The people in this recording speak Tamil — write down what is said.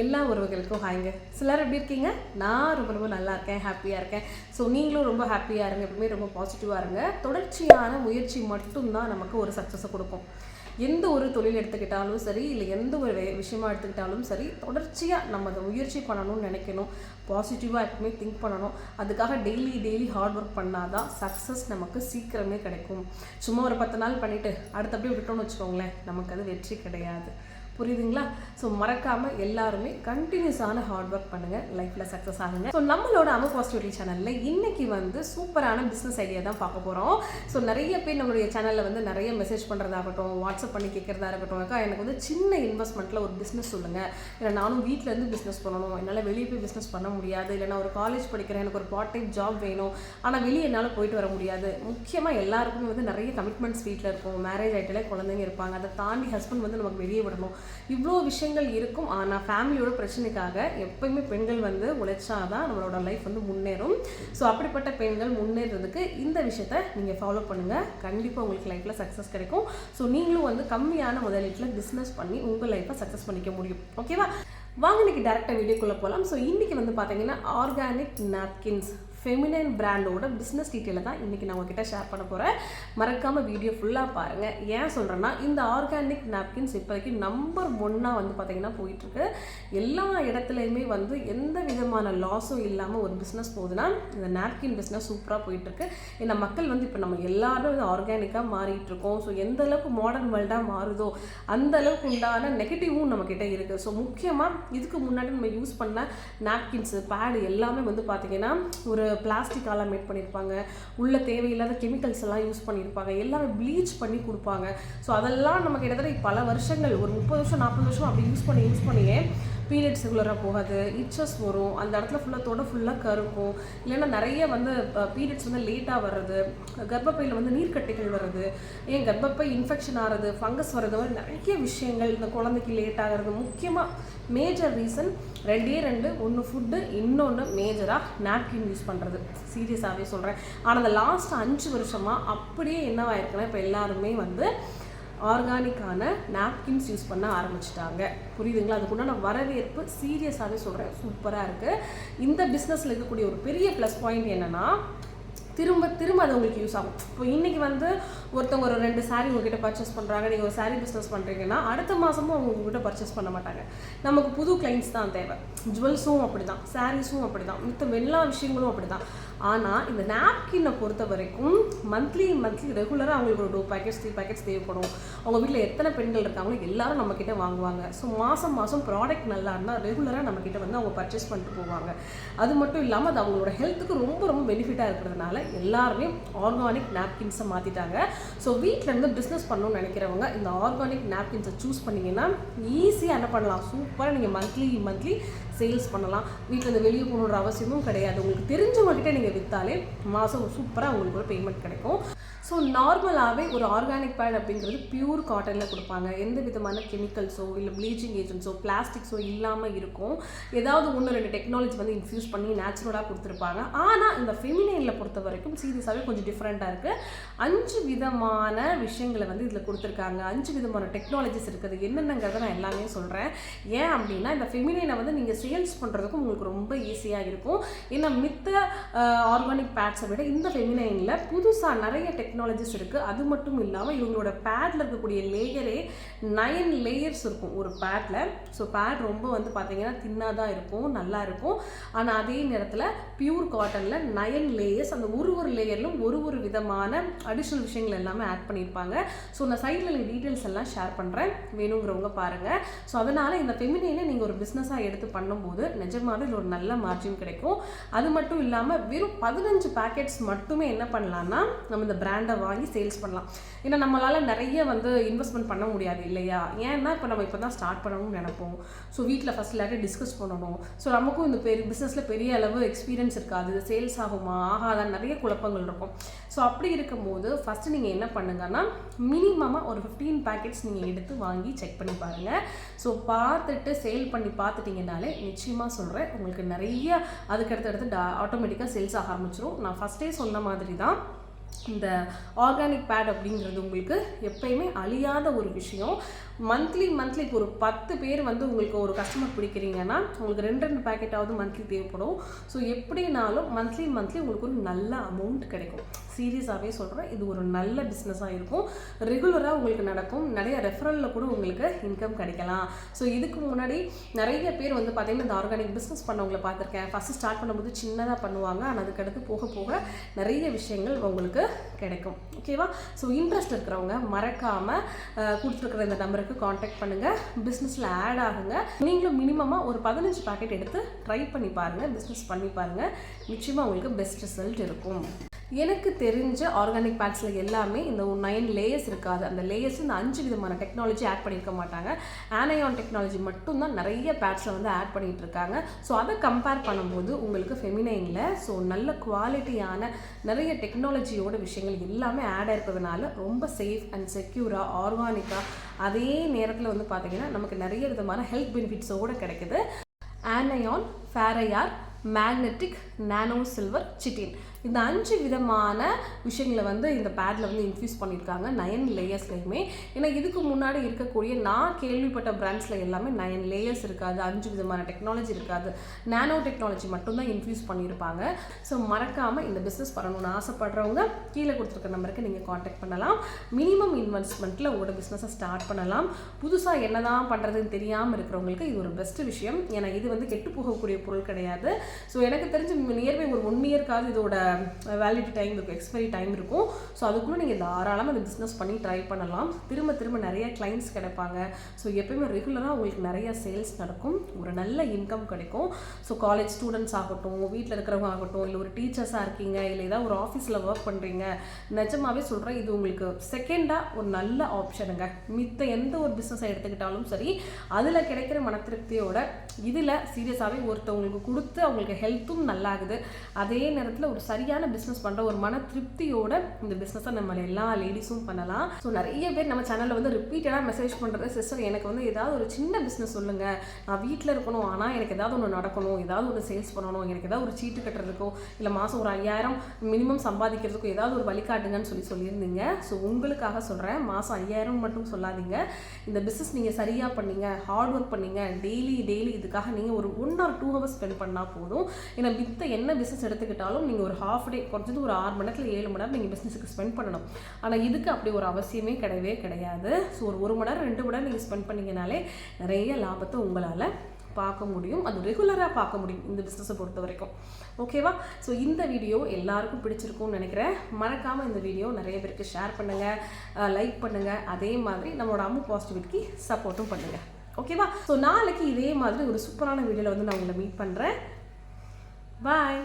எல்லா உறவுகளுக்கும் ஹாய்ங்க. சிலர் எப்படி இருக்கீங்க? நான் ரொம்ப ரொம்ப நல்லா இருக்கேன், ஹாப்பியாக இருக்கேன். ஸோ நீங்களும் ரொம்ப ஹாப்பியாக இருங்க, எப்பவுமே ரொம்ப பாசிட்டிவாக இருங்க. தொடர்ச்சியான முயற்சி மட்டும்தான் நமக்கு ஒரு சக்ஸஸை கொடுக்கும். எந்த ஒரு தொழில் எடுத்துக்கிட்டாலும் சரி, இல்லை எந்த ஒரு விஷயமா எடுத்துக்கிட்டாலும் சரி, தொடர்ச்சியாக நம்ம அதை முயற்சி பண்ணணும்னு நினைக்கணும். பாசிட்டிவாக எப்பவுமே திங்க் பண்ணணும். அதுக்காக டெய்லி ஹார்ட் ஒர்க் பண்ணாதான் சக்ஸஸ் நமக்கு சீக்கிரமே கிடைக்கும். சும்மா ஒரு 10 நாள் பண்ணிவிட்டு அடுத்த அப்படியே விட்டோம்னு வச்சுக்கோங்களேன், நமக்கு அது வெற்றி கிடையாது. புரியுதுங்களா? ஸோ மறக்காமல் எல்லாருமே கண்டினியூஸான ஹார்ட் ஒர்க் பண்ணுங்கள், லைஃப்பில் சக்ஸஸ் ஆகுங்க. ஸோ நம்மளோட அம பாசிட்டிவிட்டி சேனலில் இன்றைக்கி சூப்பரான பிஸ்னஸ் ஐடியா தான் பார்க்க போகிறோம். ஸோ நிறைய பேர் நம்மளுடைய சேனலில் நிறைய மெசேஜ் பண்ணுறதாகட்டும், வாட்ஸ்அப் பண்ணி கேட்குறதா இருக்கட்டும், அக்கா எனக்கு சின்ன இன்வெஸ்ட்மெண்ட்டில் ஒரு பிஸ்னஸ் சொல்லுங்கள், இல்லை நானும் வீட்டிலேருந்து பிஸ்னஸ் பண்ணணும், என்னால் வெளியே போய் பிஸ்னஸ் பண்ண முடியாது, இல்லை நான் ஒரு காலேஜ் படிக்கிறேன், எனக்கு ஒரு பார்ட் டைம் ஜாப் வேணும், ஆனால் வெளியே என்னால் போயிட்டு வர முடியாது. முக்கியமாக எல்லாருக்குமே நிறைய கமிட்மெண்ட்ஸ் வீட்டில் இருக்கும், மேரேஜ் ஆகிட்டாலே குழந்தைங்க இருப்பாங்க, அதை தாண்டி ஹஸ்பண்ட் நமக்கு வெளியே விடணும், இவ்வளோ விஷயங்கள் இருக்கும். ஆனால் ஃபேமிலியோட பிரச்சனைக்காக எப்பயுமே பெண்கள் உழைச்சாதான் நம்மளோட லைஃப் முன்னேறும். ஸோ அப்படிப்பட்ட பெண்கள் முன்னேறதுக்கு இந்த விஷயத்த நீங்கள் ஃபாலோ பண்ணுங்கள், கண்டிப்பாக உங்களுக்கு லைஃப்பில் சக்ஸஸ் கிடைக்கும். ஸோ நீங்களும் கம்மியான முதலீட்டில் பிஸ்னஸ் பண்ணி உங்கள் லைஃப்பை சக்ஸஸ் பண்ணிக்க முடியும். ஓகேவா? வாங்க இன்னைக்கு டேரெக்டாக வீடியோக்குள்ளே போகலாம். ஸோ இன்றைக்கி பார்த்தீங்கன்னா ஆர்கானிக் நாப்கின்ஸ் ஃபெமினைன் பிராண்டோட பிஸ்னஸ் டீட்டெயிலை தான் இன்றைக்கி நான் உங்ககிட்ட ஷேர் பண்ண போகிறேன். மறக்காமல் வீடியோ ஃபுல்லாக பாருங்கள். ஏன் சொல்கிறேன்னா, இந்த ஆர்கானிக் நாப்கின்ஸ் இப்போதைக்கு நம்பர் 1 பார்த்தீங்கன்னா போயிட்டுருக்கு. எல்லா இடத்துலையுமே எந்த விதமான லாஸும் இல்லாமல் ஒரு பிஸ்னஸ் போகுதுன்னா இந்த நாப்கின் பிஸ்னஸ் சூப்பராக போயிட்டுருக்கு. ஏன்னா மக்கள் இப்போ நம்ம எல்லாரும் ஆர்கானிக்காக மாறிட்டு இருக்கோம். ஸோ எந்த அளவுக்கு மாடர்ன் வேர்ல்டாக மாறுதோ அந்த அளவுக்கு உண்டான நெகட்டிவும் நம்மக்கிட்ட இருக்குது. ஸோ முக்கியமாக இதுக்கு முன்னாடி நம்ம யூஸ் பண்ண நாப்கின்ஸு பேடு எல்லாமே பார்த்தீங்கன்னா ஒரு பிளாஸ்டிக்கால மேட் பண்ணியிருப்பாங்க, உள்ள தேவையில்லாத கெமிக்கல்ஸ் எல்லாம் யூஸ் பண்ணியிருப்பாங்க, எல்லாமே ப்ளீச் பண்ணி கொடுப்பாங்க. ஸோ அதெல்லாம் நம்ம கிட்டத்தட்ட பல வருஷங்கள், ஒரு 30 வருஷம் 40 வருஷம் அப்படி யூஸ் பண்ணியே பீரியட்ஸ் ரெகுலராக போகாது, இச்சஸ் வரும், அந்த இடத்துல ஃபுல்லாக கருக்கும், இல்லைன்னா நிறைய பீரியட்ஸ் லேட்டாக வர்றது, கர்ப்பப்பையில் நீர்க்கட்டிகள் வர்றது, ஏன் கர்ப்பப்பை இன்ஃபெக்ஷன் ஆகிறது, ஃபங்கஸ் வர்றது, மாதிரி நிறைய விஷயங்கள் இந்த குழந்தைக்கு லேட் ஆகிறது. முக்கியமாக மேஜர் ரீசன் 2 ஒன்று ஃபுட்டு, இன்னொன்று மேஜராக நாப்கின் யூஸ் பண்ணுறது. சீரியஸாகவே சொல்கிறேன். ஆனால் அந்த லாஸ்ட் 5 வருஷமாக அப்படியே என்னவாயிருக்குன்னா, இப்போ எல்லாருமே ஆர்கானிக்கான நாப்கின்ஸ் யூஸ் பண்ண ஆரம்பிச்சிட்டாங்க. புரியுதுங்களா? அதுக்குண்டான வரவேற்பு சீரியஸாகவே சொல்கிறேன் சூப்பராக இருக்குது. இந்த பிஸ்னஸில் இருக்கக்கூடிய ஒரு பெரிய ப்ளஸ் பாயிண்ட் என்னென்னா, திரும்ப அது உங்களுக்கு யூஸ் ஆகும். இப்போ இன்றைக்கி ஒருத்தவங்க ஒரு 2 சாரீ உங்ககிட்ட பர்ச்சேஸ் பண்ணுறாங்க, நீங்கள் ஒரு சாரீ பிஸ்னஸ் பண்ணுறீங்கன்னா அடுத்த மாதமும் அவங்க உங்ககிட்ட பர்ச்சேஸ் பண்ண மாட்டாங்க. நமக்கு புது கிளைண்ட்ஸ் தான் தேவை. ஜுவல்ஸும் அப்படி தான், சாரீஸும் அப்படி தான், மற்ற எல்லா விஷயங்களும் அப்படி தான். ஆனால் இந்த நாப்கினை பொறுத்த வரைக்கும் மந்த்லி ரெகுலராக அவங்களுக்கு ஒரு 2 பேக்கெட்ஸ் 3 பேக்கெட்ஸ் தேவைப்படும். அவங்க வீட்டில் எத்தனை பெண்கள் இருக்காங்களோ எல்லாரும் நம்மக்கிட்ட வாங்குவாங்க. ஸோ மாதம் ப்ராடக்ட் நல்லா இருந்தால் ரெகுலராக நம்மக்கிட்ட அவங்க பர்ச்சேஸ் பண்ணிட்டு போவாங்க. அது மட்டும் இல்லாமல் அது அவங்களோட ஹெல்த்துக்கு ரொம்ப பெனிஃபிட்டாக இருக்கிறதுனால எல்லாருமே ஆர்கானிக் நாப்கின்ஸை மாற்றிட்டாங்க. ஸோ வீட்டிலேருந்து பிஸ்னஸ் பண்ணணும்னு நினைக்கிறவங்க இந்த ஆர்கானிக் நாப்கின்ஸை சூஸ் பண்ணிங்கன்னா ஈஸியாக என்ன பண்ணலாம், சூப்பராக நீங்கள் மந்த்லி சேல்ஸ் பண்ணலாம். வீட்டில் வெளியே போகணுன்ற அவசியமும் கிடையாது. உங்களுக்கு தெரிஞ்சவங்ககிட்ட நீங்கள் விற்றாலே மாதம் சூப்பராக உங்களுக்கு ஒரு பேமெண்ட் கிடைக்கும். ஸோ நார்மலாகவே ஒரு ஆர்கானிக் பேட் அப்படிங்கிறது பியூர் காட்டனில் கொடுப்பாங்க. எந்த விதமான கெமிக்கல்ஸோ இல்லை ப்ளீச்சிங் ஏஜென்ட்ஸோ பிளாஸ்டிக்ஸோ இல்லாமல் இருக்கும். ஏதாவது 1-2 டெக்னாலஜி இன்ஃப்யூஸ் பண்ணி நேச்சுரலாக கொடுத்துருப்பாங்க. ஆனால் இந்த ஃபெமினைனில் பொறுத்த வரைக்கும் சீரியஸாகவே கொஞ்சம் டிஃப்ரெண்ட்டாக இருக்குது. 5 விதமான விஷயங்களை இதில் கொடுத்துருக்காங்க. 5 விதமான டெக்னாலஜிஸ் இருக்குது. என்னென்னங்கிறத நான் எல்லாமே சொல்கிறேன். ஏன் அப்படின்னா, இந்த ஃபெமினைனை நீங்கள் சேல்ஸ் பண்ணுறதுக்கும் உங்களுக்கு ரொம்ப ஈஸியாக இருக்கும். ஏன்னா மித்த ஆர்கானிக் பேட்ஸை விட இந்த ஃபெமினைனில் புதுசாக நிறைய டெக்னாலஜிஸ் இருக்குது. அது மட்டும் இல்லாமல் இவங்களோட பேடில் இருக்கக்கூடிய லேயரே 9 லேயர்ஸ் இருக்கும் ஒரு பேடில். ஸோ பேட் ரொம்ப பார்த்தீங்கன்னா தின்னாக தான் இருக்கும், நல்லா இருக்கும். ஆனால் அதே நேரத்தில் பியூர் காட்டனில் 9 லேயர்ஸ், அந்த ஒரு லேயர்லும் ஒரு விதமான அடிஷ்னல் விஷயங்கள் எல்லாமே ஆட் பண்ணியிருப்பாங்க. ஸோ நான் சைடில் டீட்டெயில்ஸ் எல்லாம் ஷேர் பண்ணுறேன், வேணுங்கிறவங்க பாருங்கள். ஸோ அதனால் இந்த ஃபெமினைனை நீங்கள் ஒரு பிஸ்னஸாக எடுத்து பண்ணும்போது நிஜமாவே இது ஒரு நல்ல மார்ஜின் கிடைக்கும். அது மட்டும் இல்லாமல் வெறும் 15 பேக்கெட்ஸ் மட்டுமே என்ன பண்ணலான்னா நம்ம இந்த பிராண்டை வாங்கி சேல்ஸ் பண்ணலாம். ஏன்னா நம்மளால் நிறைய இன்வெஸ்ட்மெண்ட் பண்ண முடியாது இல்லையா? ஏன்னா இப்போ தான் ஸ்டார்ட் பண்ணணும்னு நினைப்போம். ஸோ வீட்டில் ஃபஸ்ட் எல்லாத்தையும் டிஸ்கஸ் பண்ணணும். ஸோ நமக்கும் இந்த பிஸ்னஸில் பெரிய அளவு எக்ஸ்பீரியன்ஸ் இருக்காது, சேல்ஸ் ஆகுமா ஆகாதான் நிறைய குழப்பங்கள் இருக்கும். ஸோ அப்படி இருக்கும்போது ஃபஸ்ட்டு நீங்கள் என்ன பண்ணுங்கன்னா, மினிமமாக ஒரு 15 பேக்கெட்ஸ் நீங்கள் எடுத்து வாங்கி செக் பண்ணி பாருங்கள். ஸோ பார்த்துட்டு சேல் பண்ணி பார்த்துட்டிங்கனாலே நிச்சயமாக சொல்கிறேன் உங்களுக்கு நிறைய அதுக்கடுத்து ஆட்டோமேட்டிக்காக சேல்ஸ் ஆக ஆரம்பிச்சிடும். நான் ஃபஸ்ட்டே சொன்ன மாதிரி தான் இந்த ஆர்கானிக் பேட் அப்படிங்கிறது உங்களுக்கு எப்பயுமே அழியாத ஒரு விஷயம். மந்த்லி இப்போ ஒரு 10 பேர் வந்து உங்களுக்கு ஒரு கஸ்டமர் பிடிக்கிறீங்கன்னா உங்களுக்கு 2 பேக்கெட்டாவது மந்த்லி தேவைப்படும். ஸோ எப்படினாலும் மந்த்லி உங்களுக்கு ஒரு நல்ல அமௌண்ட் கிடைக்கும். சீரியஸாகவே சொல்கிறேன், இது ஒரு நல்ல பிஸ்னஸாக இருக்கும். ரெகுலராக உங்களுக்கு நடக்கும். நிறைய ரெஃபரலில் கூட உங்களுக்கு இன்கம் கிடைக்கலாம். ஸோ இதுக்கு முன்னாடி நிறைய பேர் வந்து பார்த்திங்கன்னா இந்த ஆர்கானிக் பிஸ்னஸ் பண்ணவங்களை பார்த்துருக்கேன். ஃபஸ்ட்டு ஸ்டார்ட் பண்ணும்போது சின்னதாக பண்ணுவாங்க, ஆனால் அதுக்கடுத்து போக போக நிறைய விஷயங்கள் உங்களுக்கு கிடைக்கும். ஓகேவா? ஸோ இன்ட்ரெஸ்ட் இருக்கிறவங்க மறக்காமல் கொடுத்துருக்குற இந்த நம்பருக்கு காண்டாக்ட் பண்ணுங்கள். பிஸ்னஸில் ஆட் ஆகுங்க. நீங்களும் மினிமமாக ஒரு 15 பேக்கெட் எடுத்து ட்ரை பண்ணி பாருங்கள், பிஸ்னஸ் பண்ணி பாருங்கள். நிச்சயமாக உங்களுக்கு பெஸ்ட் ரிசல்ட் இருக்கும். எனக்கு தெரிஞ்ச ஆர்கானிக் பேட்ஸில் எல்லாமே இந்த 9 லேயர்ஸ் இருக்காது. அந்த லேயர்ஸ் இந்த 5 விதமான டெக்னாலஜி ஆட் பண்ணியிருக்க மாட்டாங்க. ஆனையான் டெக்னாலஜி மட்டும்தான் நிறைய பேட்ஸில் வந்து ஆட் பண்ணிகிட்டு இருக்காங்க. ஸோ அதை கம்பேர் பண்ணும்போது உங்களுக்கு ஃபெமினைனில் ஸோ நல்ல குவாலிட்டியான நிறைய டெக்னாலஜியோட விஷயங்கள் எல்லாமே ஆட் ஆயிருக்கிறதுனால ரொம்ப சேஃப் அண்ட் செக்யூராக ஆர்கானிக்காக அதே நேரத்தில் வந்து பார்த்திங்கன்னா நமக்கு நிறைய விதமான ஹெல்த் பெனிஃபிட்ஸோடு கிடைக்குது. ஆனையான், ஃபேரையார், மேக்னெட்டிக், நானோ சில்வர், சிட்டின் இந்த 5 விதமான விஷயங்களை வந்து இந்த பேடில் வந்து இன்ஃப்யூஸ் பண்ணியிருக்காங்க 9 லேயர்ஸ்லையுமே. ஏன்னா இதுக்கு முன்னாடி இருக்கக்கூடிய நான் கேள்விப்பட்ட பிராண்ட்ஸில் எல்லாமே 9 லேயர்ஸ் இருக்காது, 5 விதமான டெக்னாலஜி இருக்காது, நானோ டெக்னாலஜி மட்டும்தான் இன்ஃப்யூஸ் பண்ணியிருப்பாங்க. ஸோ மறக்காமல் இந்த பிஸ்னஸ் பண்ணணும்னு ஆசைப்படுறவங்க கீழே கொடுத்துருக்க நம்பருக்கு நீங்கள் காண்டாக்ட் பண்ணலாம். மினிமம் இன்வெஸ்ட்மெண்ட்டில் உங்களோட பிஸ்னஸை ஸ்டார்ட் பண்ணலாம். புதுசாக என்ன தான் பண்ணுறதுன்னு தெரியாமல் இருக்கிறவங்களுக்கு இது ஒரு பெஸ்ட்டு விஷயம். ஏன்னா இது வந்து கெட்டு போகக்கூடிய பொருள் கிடையாது. ஸோ எனக்கு தெரிஞ்சு நியர்பை ஒரு 1 இயர்க்காவது இதோட வேலிடிட்டி டைம் இருக்கும், எக்ஸ்பைரி டைம் இருக்கும். ஸோ அதுக்குள்ளே நீங்கள் தாராளமாக அந்த பிஸ்னஸ் பண்ணி ட்ரை பண்ணலாம். திரும்ப நிறைய கிளைண்ட்ஸ் கிடைப்பாங்க. ஸோ எப்பயுமே ரெகுலராக உங்களுக்கு நிறைய சேல்ஸ் நடக்கும், ஒரு நல்ல இன்கம் கிடைக்கும். ஸோ காலேஜ் ஸ்டூடெண்ட்ஸ் ஆகட்டும், வீட்டில் இருக்கிறவங்க ஆகட்டும், இல்லை ஒரு டீச்சர்ஸாக இருக்கீங்க, இல்லை ஏதாவது ஒரு ஆஃபீஸில் ஒர்க் பண்ணுறீங்க, நிஜமாவே சொல்கிறேன் இது உங்களுக்கு செகண்டாக ஒரு நல்ல ஆப்ஷனுங்க. மித்த எந்த ஒரு பிஸ்னஸை எடுத்துக்கிட்டாலும் சரி, அதில் கிடைக்கிற மன திருப்தியோட இதில் சீரியஸாகவே ஒருத்தவங்களுக்கு கொடுத்து அவங்களுக்கு ஹெல்த்தும் நல்லாகுது. அதே நேரத்தில் ஒரு சரியான பிஸ்னஸ் பண்ணுற ஒரு மன திருப்தியோட இந்த பிஸ்னஸை நம்ம எல்லா லேடிஸும் பண்ணலாம். ஸோ நிறைய பேர் நம்ம சேனலில் வந்து ரிப்பீட்டடாக மெசேஜ் பண்ணுறது, சிஸ்டர் எனக்கு வந்து ஏதாவது ஒரு சின்ன பிஸ்னஸ் சொல்லுங்கள், நான் வீட்டில் இருக்கணும், ஆனால் எனக்கு ஏதாவது ஒன்று நடக்கணும், ஏதாவது ஒரு சேல்ஸ் பண்ணணும், எனக்கு ஏதாவது ஒரு சீட்டு கட்டுறதுக்கோ இல்லை மாதம் ஒரு 5000 மினிமம் சம்பாதிக்கிறதுக்கோ ஏதாவது ஒரு வழிகாட்டுங்கன்னு சொல்லியிருந்தீங்க. ஸோ உங்களுக்காக சொல்கிறேன், மாதம் 5000 மட்டும் சொல்லாதீங்க. இந்த பிஸ்னஸ் நீங்கள் சரியாக பண்ணீங்க, ஹார்ட் ஒர்க் பண்ணீங்க, டெய்லி இதுக்காக நீங்கள் ஒரு 1 or 2 hours ஸ்பெண்ட் பண்ணால் போதும். ஏன்னா மித்த என்ன பிஸ்னஸ் எடுத்துக்கிட்டாலும் நீங்கள் ஒரு ஹாஃப் டே, குறைஞ்சது ஒரு 6 மணி நேரத்தில் 7 மணி நேரம் நீங்கள் பிஸ்னஸுக்கு ஸ்பெண்ட் பண்ணணும். ஆனால் இதுக்கு அப்படி ஒரு அவசியமே கிடையாது. ஸோ ஒரு 1 மணி நேரம் 2 மணி நேரம் நீங்கள் ஸ்பெண்ட் பண்ணிங்கனாலே நிறைய லாபத்தை உங்களால் பார்க்க முடியும். அது ரெகுலராக பார்க்க முடியும் இந்த பிஸ்னஸை பொறுத்த வரைக்கும். ஓகேவா? ஸோ இந்த வீடியோ எல்லாருக்கும் பிடிச்சிருக்கும்னு நினைக்கிறேன். மறக்காமல் இந்த வீடியோ நிறைய பேருக்கு ஷேர் பண்ணுங்கள், லைக் பண்ணுங்கள். அதே மாதிரி நம்மளோட அம்மு பாசிட்டிவிட்டிக்கு சப்போர்ட்டும் பண்ணுங்கள். ஓகேவா? ஸோ நாளைக்கு இதே மாதிரி ஒரு சூப்பரான வீடியோவில் வந்து நான் உங்களை மீட் பண்ணுறேன். பாய்.